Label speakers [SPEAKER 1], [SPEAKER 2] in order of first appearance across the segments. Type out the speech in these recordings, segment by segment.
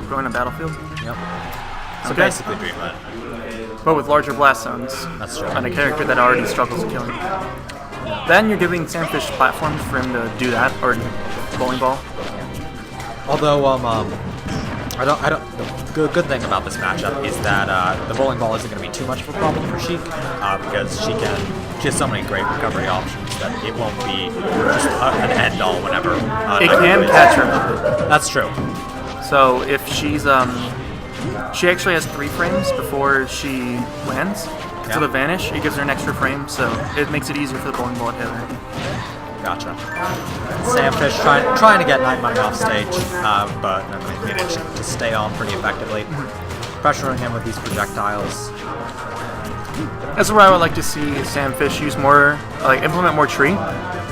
[SPEAKER 1] Going on battlefield.
[SPEAKER 2] Yep. So
[SPEAKER 1] Okay.
[SPEAKER 2] basically Dreamland.
[SPEAKER 1] But with larger blast zones.
[SPEAKER 2] That's true.
[SPEAKER 1] On a character that already struggles with killing. Then you're giving SAMFISH platforms for him to do that, or bowling ball.
[SPEAKER 2] Although, the good thing about this matchup is that the bowling ball isn't going to be too much of a problem for Sheik, because she has so many great recovery options that it won't be just an end-all whenever.
[SPEAKER 1] It can catch her.
[SPEAKER 2] That's true.
[SPEAKER 1] So if she's she actually has 3 frames before she lands.
[SPEAKER 2] Yeah.
[SPEAKER 1] So the vanish, it gives her an extra frame, so it makes it easier for the bowling ball to hit her.
[SPEAKER 2] Gotcha. SAMFISH trying to get Nite Money off stage, but managed to stay on pretty effectively, pressuring him with these projectiles.
[SPEAKER 1] That's where I would like to see SAMFISH use more, implement more tree.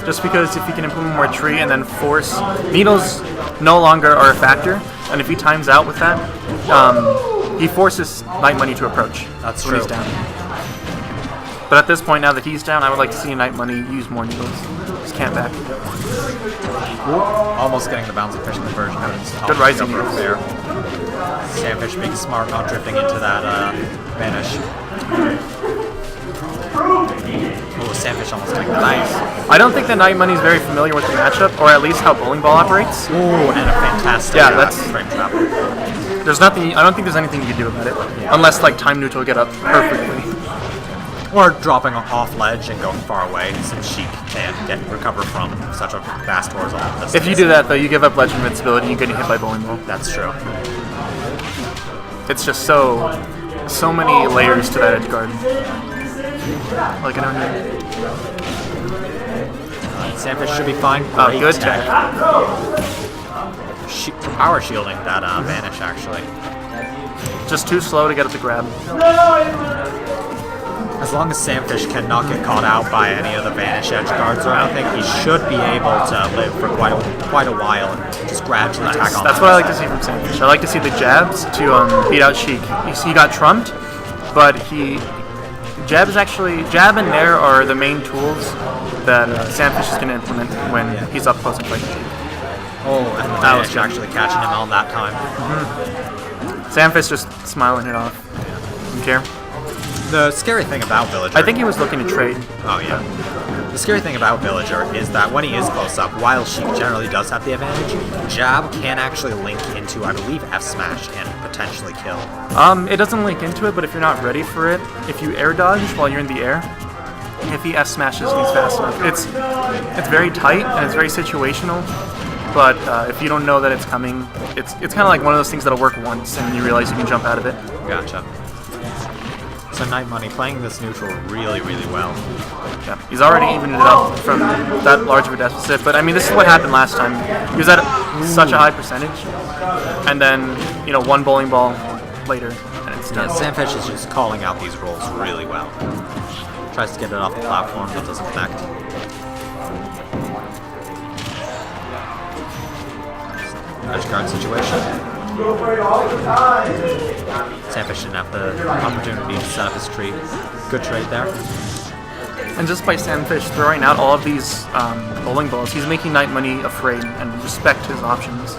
[SPEAKER 1] Just because if he can implement more tree and then force needles no longer are a factor, and if he times out with that, he forces Nite Money to approach.
[SPEAKER 2] That's
[SPEAKER 1] when
[SPEAKER 2] true.
[SPEAKER 1] he's down. But at this point, now that he's down, I would like to see Nite Money use more needles. Just can't back.
[SPEAKER 2] Almost getting the bouncing fish conversion.
[SPEAKER 1] Good rising
[SPEAKER 2] over there. SAMFISH being smart, not drifting into that vanish. Oh, SAMFISH almost getting the
[SPEAKER 1] Nice. I don't think that Nite Money is very familiar with the matchup, or at least how bowling ball operates.
[SPEAKER 2] Ooh, and a fantastic frame trap.
[SPEAKER 1] There's nothing. I don't think there's anything you can do about it, unless time neutral get up perfectly.
[SPEAKER 2] Or dropping off ledge and going far away, since Sheik can't recover from such a fast horizontal distance.
[SPEAKER 1] If you do that, though, you give up ledge invincibility and you're getting hit by bowling ball.
[SPEAKER 2] That's true.
[SPEAKER 1] It's just so many layers to that edge guard. Like an onion.
[SPEAKER 2] SAMFISH should be fine.
[SPEAKER 1] Oh, good tech.
[SPEAKER 2] Power shielding that vanish, actually.
[SPEAKER 1] Just too slow to get at the grab.
[SPEAKER 2] As long as SAMFISH cannot get caught out by any of the vanish edge guards or anything, he should be able to live for quite a while and just gradually attack on.
[SPEAKER 1] That's what I like to see from SAMFISH. I like to see the jabs to beat out Sheik. He got trumped, but jab and nair are the main tools that SAMFISH is going to implement when he's up close and fighting Sheik.
[SPEAKER 2] Oh, and the vanish actually catching him on that time.
[SPEAKER 1] SAMFISH just smiling it off. Don't care.
[SPEAKER 2] The scary thing about Villager...
[SPEAKER 1] I think he was looking to trade.
[SPEAKER 2] Oh, yeah. The scary thing about Villager is that when he is close up, while Sheik generally does have the advantage, jab can actually link into, I believe, F smash and potentially kill.
[SPEAKER 1] It doesn't link into it, but if you're not ready for it, if you air dodge while you're in the air, if he F smashes, he's fast enough. It's very tight and it's very situational, but if you don't know that it's coming, it's kind of like one of those things that'll work once and you realize you can jump out of it.
[SPEAKER 2] Gotcha. So Nite Money playing this neutral really, really well.
[SPEAKER 1] Yeah, he's already evened it up from that large of a deficit, but I mean, this is what happened last time. He was at such a high percentage, and then, one bowling ball later, and it's done.
[SPEAKER 2] Yeah, SAMFISH is just calling out these rolls really well. Tries to get it off the platform, but doesn't connect. Edge guard situation. SAMFISH didn't have the opportunity to set up his tree. Good trade there.
[SPEAKER 1] And just by SAMFISH throwing out all of these bowling balls, he's making Nite Money afraid and respect his options.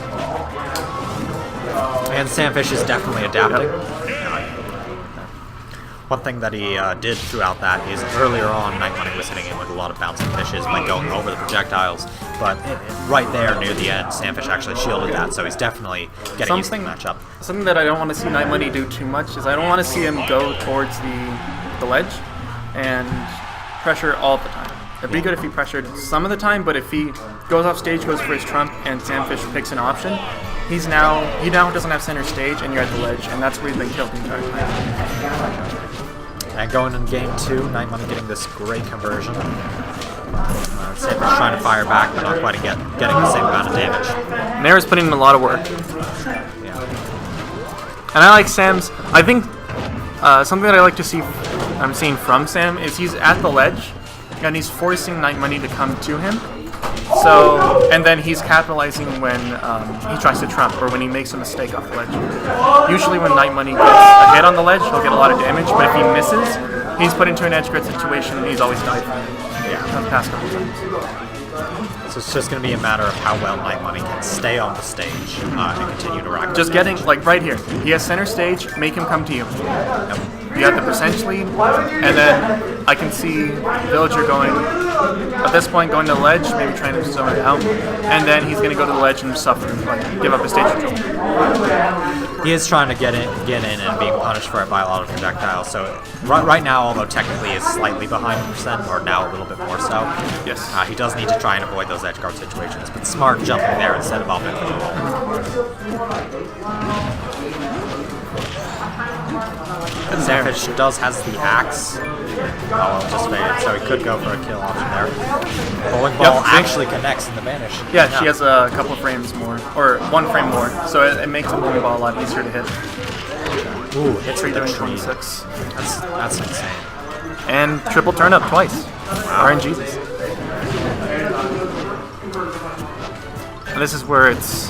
[SPEAKER 2] And SAMFISH is definitely adapting.
[SPEAKER 1] Yep.
[SPEAKER 2] One thing that he did throughout that is earlier on, Nite Money was hitting him with a lot of bouncing fishes by going over the projectiles, but right there near the end, SAMFISH actually shielded that, so he's definitely getting used to the matchup.
[SPEAKER 1] Something that I don't want to see Nite Money do too much is I don't want to see him go towards the ledge and pressure all the time. It'd be good if he pressured some of the time, but if he goes off stage, goes for his trump, and SAMFISH picks an option, he now doesn't have center stage, and you're at the ledge, and that's where he's been killed the entire time.
[SPEAKER 2] And going in game 2, Nite Money getting this great conversion. SAMFISH trying to fire back, but not quite getting the same amount of damage.
[SPEAKER 1] Nair's putting in a lot of work.
[SPEAKER 2] Yeah.
[SPEAKER 1] And I like Sam's. I think something that I like to see, I'm seeing from Sam, is he's at the ledge, and he's forcing Nite Money to come to him. So, and then he's capitalizing when he tries to trump or when he makes a mistake off the ledge. Usually when Nite Money gets a hit on the ledge, he'll get a lot of damage, but if he misses, he's put into an edge grid situation and he's always died from it.
[SPEAKER 2] Yeah.
[SPEAKER 1] On the past couple times.
[SPEAKER 2] So it's just going to be a matter of how well Nite Money can stay on the stage and continue to rack.
[SPEAKER 1] Just getting, like right here, he has center stage, make him come to you.
[SPEAKER 2] Yep.
[SPEAKER 1] You got the percentage lead, and then I can see Villager going, at this point, going to the ledge, maybe trying to zone it out, and then he's going to go to the ledge and suffer, like give up his stage control.
[SPEAKER 2] He is trying to get in and being punished for it by a lot of projectiles. So right now, although technically is slightly behind percent, or now a little bit more so,
[SPEAKER 1] yes,
[SPEAKER 2] he does need to try and avoid those edge guard situations. But smart jumping there instead of opting for the wall. SamFish has the axe. Just faded, so he could go for a kill option there. Bowling ball actually connects in the vanish.
[SPEAKER 1] Yeah, she has a couple frames more, or 1 frame more, so it makes the bowling ball a lot easier to hit.
[SPEAKER 2] Ooh, hits
[SPEAKER 1] Tree
[SPEAKER 2] the
[SPEAKER 1] doing
[SPEAKER 2] tree.
[SPEAKER 1] 26.
[SPEAKER 2] That's insane.
[SPEAKER 1] And triple turn up twice.
[SPEAKER 2] Wow.
[SPEAKER 1] RNGs. And this is where it's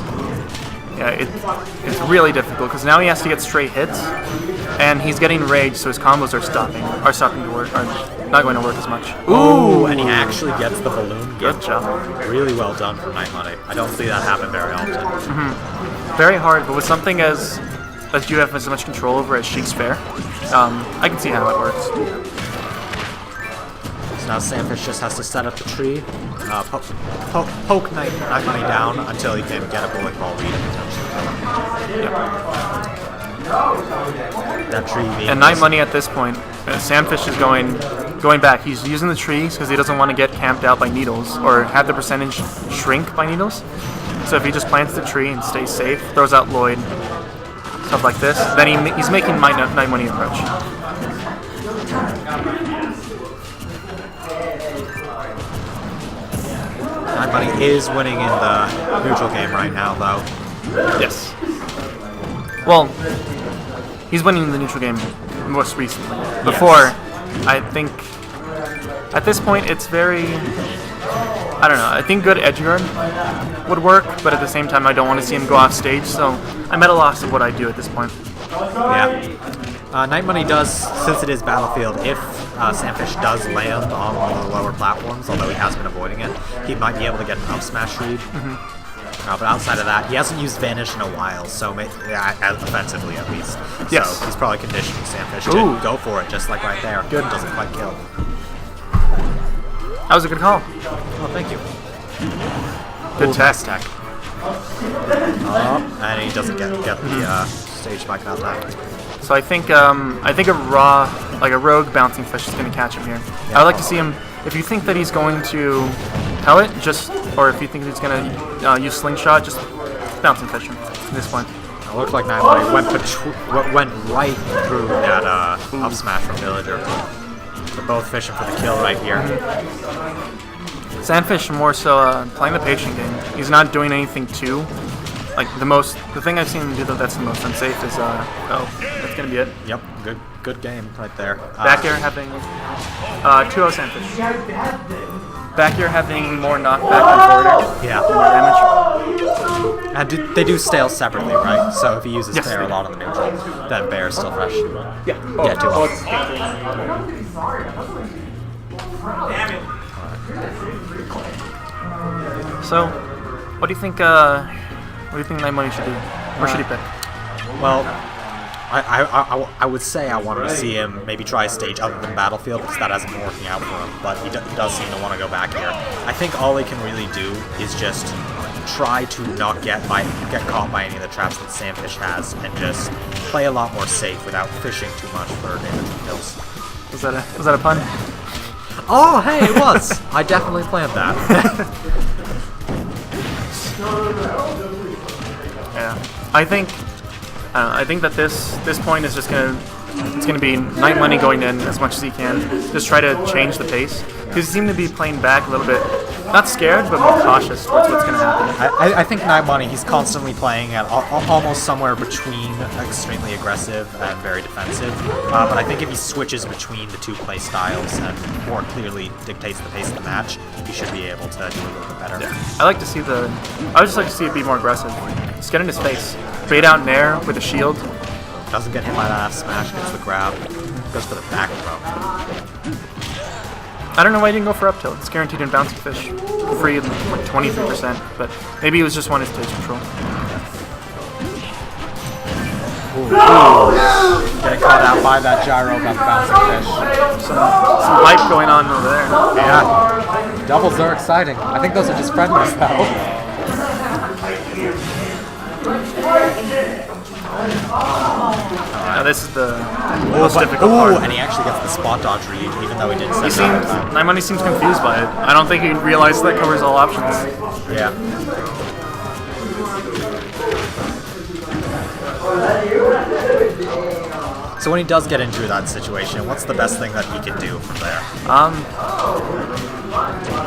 [SPEAKER 1] really difficult because now he has to get straight hits, and he's getting rage, so his combos are stopping to work, are not going to work as much.
[SPEAKER 2] Ooh, and he actually gets the balloon.
[SPEAKER 1] Good job.
[SPEAKER 2] Really well done for Nite Money. I don't see that happen very often.
[SPEAKER 1] Very hard, but with something as you have as much control over as Sheik's Fair, I can see how it works.
[SPEAKER 2] So now SamFish just has to set up the tree, poke Nite Money down until he can get a bowling ball lead.
[SPEAKER 1] Yep.
[SPEAKER 2] That tree being
[SPEAKER 1] and Nite Money at this point, SamFish is going back. He's using the trees because he doesn't want to get camped out by needles or have the percentage shrink by needles. So if he just plants the tree and stays safe, throws out Lloyd, stuff like this, then he's making Nite Money approach.
[SPEAKER 2] Nite Money is winning in the neutral game right now, though.
[SPEAKER 1] Yes. Well, he's winning the neutral game most recently. Before, I think, at this point, it's very, I don't know, I think good edge guard would work, but at the same time, I don't want to see him go off stage, so I'm at a loss of what I do at this point.
[SPEAKER 2] Yeah. Nite Money does, since it is Battlefield, if SamFish does land on one of the lower platforms, although he has been avoiding it, he might be able to get an up smash read. But outside of that, he hasn't used Vanish in a while, so offensively at least.
[SPEAKER 1] Yes.
[SPEAKER 2] So he's probably conditioning SamFish to go for it, just like right there.
[SPEAKER 1] Good.
[SPEAKER 2] Doesn't quite kill.
[SPEAKER 1] That was a good call.
[SPEAKER 2] Well, thank you.
[SPEAKER 1] Good tech.
[SPEAKER 2] And he doesn't get the stage spike out that.
[SPEAKER 1] So I think a rogue bouncing fish is going to catch him here.
[SPEAKER 2] Yeah.
[SPEAKER 1] I'd like to see him. If you think that he's going to pellet, or if you think he's going to use slingshot, just bouncing fish him at this point.
[SPEAKER 2] It looked like Nite Money went right through that up smash from Villager. They're both fishing for the kill right here.
[SPEAKER 1] SamFish more so playing the patient game. He's not doing anything too. Like the thing I've seen him do that's the most unsafe is that's gonna be it.
[SPEAKER 2] Yep, good game right there.
[SPEAKER 1] Back air having 2-0 SamFish. Back air having more knockback than forward air.
[SPEAKER 2] Yeah.
[SPEAKER 1] More damage.
[SPEAKER 2] And they do stale separately, right? So if he uses
[SPEAKER 1] Yes,
[SPEAKER 2] Bear a lot on the neutral, then Bear is still fresh.
[SPEAKER 1] Yeah.
[SPEAKER 2] Yeah, 2-0.
[SPEAKER 1] So, what do you think? What do you think Nite Money should do? Or should he pick?
[SPEAKER 2] Well, I would say I wanted to see him maybe try a stage other than Battlefield because that hasn't been working out for him, but he does seem to want to go back here. I think all he can really do is just try to not get caught by any of the traps that SamFish has and just play a lot more safe without fishing too much for damage and kills.
[SPEAKER 1] Was that a pun?
[SPEAKER 2] Oh, hey, it was! I definitely planned that.
[SPEAKER 1] Yeah, I think that this point is just gonna be Nite Money going in as much as he can. Just try to change the pace because he seemed to be playing back a little bit, not scared but more cautious towards what's gonna happen.
[SPEAKER 2] I think Nite Money, he's constantly playing at almost somewhere between extremely aggressive and very defensive. But I think if he switches between the two play styles and more clearly dictates the pace of the match, he should be able to do a little bit better.
[SPEAKER 1] Yeah. I would just like to see it be more aggressive. Just get in his face. Bait out Nair with a shield.
[SPEAKER 2] Doesn't get hit by that smash, gets the grab, goes for the back throw.
[SPEAKER 1] I don't know why he didn't go for up tilt. It's guaranteed in bouncing fish. Free like 23%, but maybe he was just wanting stage control.
[SPEAKER 2] Getting caught out by that gyro about the bouncing fish.
[SPEAKER 1] Some hype going on over there.
[SPEAKER 2] Yeah. Doubles are exciting. I think those are just friendlies though.
[SPEAKER 1] Now this is the most difficult part.
[SPEAKER 2] And he actually gets the spot dodge read, even though he didn't set
[SPEAKER 1] Nite Money seems confused by it. I don't think he realized that covers all options.
[SPEAKER 2] Yeah. So when he does get into that situation, what's the best thing that he can do from there?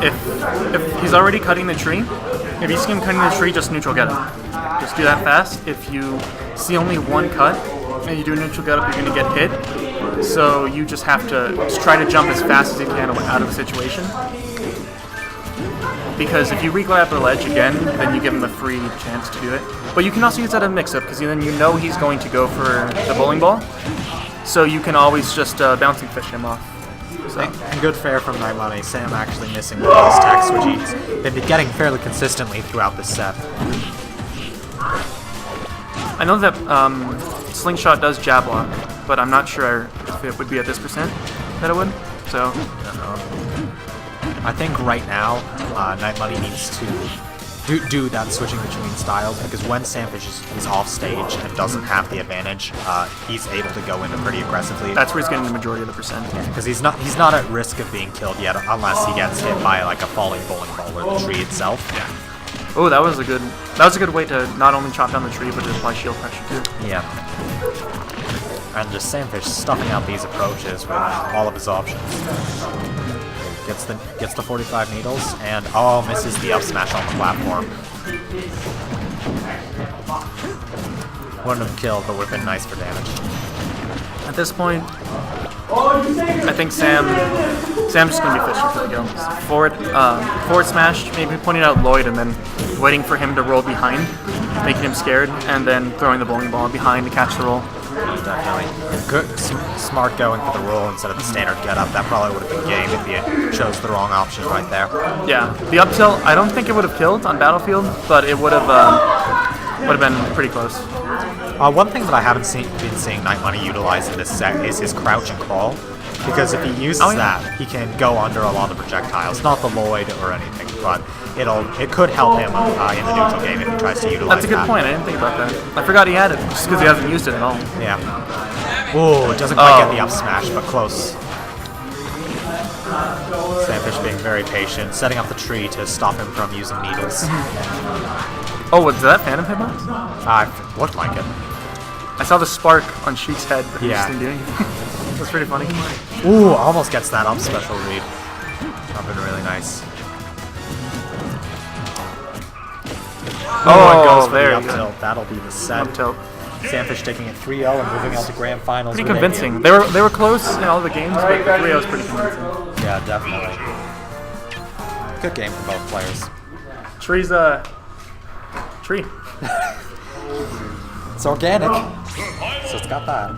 [SPEAKER 1] If he's already cutting the tree, if you see him cutting the tree, just neutral get up. Just do that fast. If you see only one cut and you do a neutral get up, you're going to get hit. So you just have to try to jump as fast as you can out of the situation. Because if you re-grab the ledge again, then you give him the free chance to do it. But you can also use that as a mix-up, because then you know he's going to go for the bowling ball. So you can always just bouncing fish him off. So.
[SPEAKER 2] And good fare from Nite Money. Sam actually missing one of those attacks, which he's been getting fairly consistently throughout this set.
[SPEAKER 1] I know that Slingshot does jab lock, but I'm not sure if it would be at this percent that it would. So
[SPEAKER 2] I think right now, Nite Money needs to do that switching between styles, because when SamFish is off stage and doesn't have the advantage, he's able to go into pretty aggressively.
[SPEAKER 1] That's where he's getting the majority of the percent.
[SPEAKER 2] Because he's not at risk of being killed yet, unless he gets hit by like a falling bowling ball or the tree itself.
[SPEAKER 1] Yeah. Oh, that was a good way to not only chop down the tree, but to apply shield pressure too.
[SPEAKER 2] Yeah. And just SamFish stuffing out these approaches with all of his options. Gets the 45 needles and misses the up smash on the platform. Wouldn't have killed, but would have been nice for damage.
[SPEAKER 1] At this point, I think Sam's just gonna be fishing for the kills. Forward smash, maybe pointing out Lloyd and then waiting for him to roll behind, making him scared, and then throwing the bowling ball behind to catch the roll.
[SPEAKER 2] Definitely. Good, smart going for the roll instead of the standard get up. That probably would have been game if he had chose the wrong option right there.
[SPEAKER 1] Yeah, the up tilt, I don't think it would have killed on Battlefield, but it would have been pretty close.
[SPEAKER 2] One thing that I haven't been seeing Nite Money utilize in this set is his crouch and crawl, because if he uses that, he can go under a lot of projectiles. Not the Lloyd or anything, but it could help him in the neutral game if he tries to utilize that.
[SPEAKER 1] That's a good point. I didn't think about that. I forgot he had it just because he hasn't used it at all.
[SPEAKER 2] Yeah. Ooh, it doesn't quite get the up smash, but close. SamFish being very patient, setting up the tree to stop him from using needles.
[SPEAKER 1] Oh, was that Phantom Hitbox?
[SPEAKER 2] Looked like it.
[SPEAKER 1] I saw the spark on Sheik's head, but he just didn't do anything. That's pretty funny.
[SPEAKER 2] Ooh, almost gets that up special read. That would have been really nice. Goes for the up tilt. That'll be the set.
[SPEAKER 1] Up tilt.
[SPEAKER 2] SamFish taking it 3-0 and moving on to grand finals.
[SPEAKER 1] Pretty convincing. They were close in all the games, but 3-0 is pretty convincing.
[SPEAKER 2] Yeah, definitely. Good game for both players.
[SPEAKER 1] Tree's tree.
[SPEAKER 2] It's organic, so it's got that.